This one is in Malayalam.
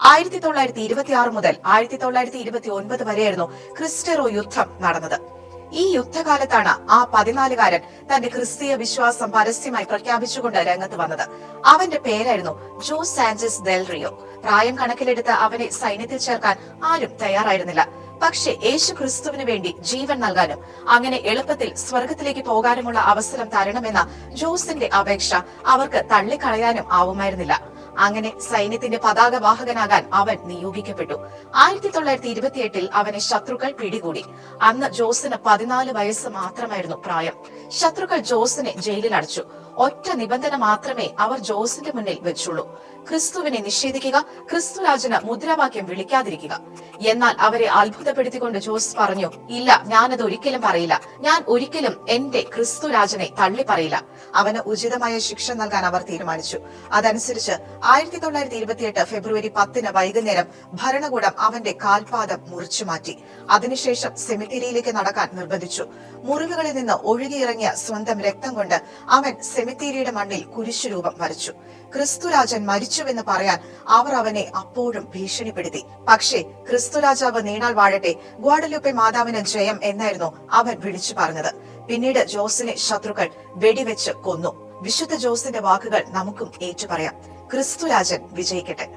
1926 മുതൽ 1929 വരെയായിരുന്നു ക്രിസ്റ്ററോ യുദ്ധം നടന്നത്. ഈ യുദ്ധകാലത്താണ് ആ 14കാരൻ തന്റെ ക്രിസ്തീയ വിശ്വാസം പരസ്യമായി പ്രഖ്യാപിച്ചുകൊണ്ട് രംഗത്ത് വന്നത്. അവന്റെ പേരായിരുന്നു ജോസ് സാഞ്ചസ് ദെൽ റിയോ. പ്രായം കണക്കിലെടുത്ത് അവനെ സൈന്യത്തിൽ ചേർക്കാൻ ആരും തയ്യാറായിരുന്നില്ല. പക്ഷെ യേശു ക്രിസ്തുവിന് വേണ്ടി ജീവൻ നൽകാനും അങ്ങനെ എളുപ്പത്തിൽ സ്വർഗത്തിലേക്ക് പോകാനുമുള്ള അവസരം തരണമെന്ന ജോസിന്റെ അപേക്ഷ അവർക്ക് തള്ളിക്കളയാനും ആവുമായിരുന്നില്ല. അങ്ങനെ സൈന്യത്തിന്റെ പതാകവാഹകനാകാൻ അവൻ നിയോഗിക്കപ്പെട്ടു. 1928 അവനെ ശത്രുക്കൾ പിടികൂടി. അന്ന് ജോസിന് 14 വയസ്സ് മാത്രമായിരുന്നു പ്രായം. ശത്രുക്കൾ ജോസിനെ ജയിലിൽ അടച്ചു. ഒറ്റ നിബന്ധന മാത്രമേ അവർ ജോസിന്റെ മുന്നിൽ വെച്ചുള്ളൂ: ക്രിസ്തുവിനെ നിഷേധിക്കുക, ക്രിസ്തുരാജന് മുദ്രാവാക്യം വിളിക്കാതിരിക്കുക. എന്നാൽ അവരെ അത്ഭുതപ്പെടുത്തിക്കൊണ്ട് ജോസ് പറഞ്ഞു, ഇല്ല, ഞാനത് ഒരിക്കലും പറയില്ല. ഞാൻ ഒരിക്കലും എന്റെ ക്രിസ്തുരാജനെ തള്ളി പറയില്ല. അവന് ഉചിതമായ ശിക്ഷ നൽകാൻ അവർ തീരുമാനിച്ചു. അതനുസരിച്ച് 1928 ഫെബ്രുവരി 10 വൈകുന്നേരം ഭരണകൂടം അവന്റെ കാൽപാദം മുറിച്ചുമാറ്റി. അതിനുശേഷം സെമിത്തേരിയിലേക്ക് നടക്കാൻ നിർബന്ധിച്ചു. മുറിവുകളിൽ നിന്ന് ഒഴുകിയിറങ്ങിയ സ്വന്തം രക്തം കൊണ്ട് അവൻ സെമിത്തേരിയുടെ മണ്ണിൽ കുരിശുരൂപം വരച്ചു. ക്രിസ്തുരാജൻ മരിച്ചുവെന്ന് പറയാൻ അവർ അവനെ അപ്പോഴും ഭീഷണിപ്പെടുത്തി. പക്ഷേ ക്രിസ്തുരാജാവ് നീണാൾ വാഴട്ടെ, ഗ്വാഡലുപ്പെ മാതാവിന് ജയം എന്നായിരുന്നു അവൻ വിളിച്ചു പറഞ്ഞത്. പിന്നീട് ജോസിനെ ശത്രുക്കൾ വെടിവെച്ച് കൊന്നു. വിശുദ്ധ ജോസിന്റെ വാക്കുകൾ നമുക്കും ഏറ്റുപറയാം: ക്രിസ്തുരാജൻ വിജയിക്കട്ടെ.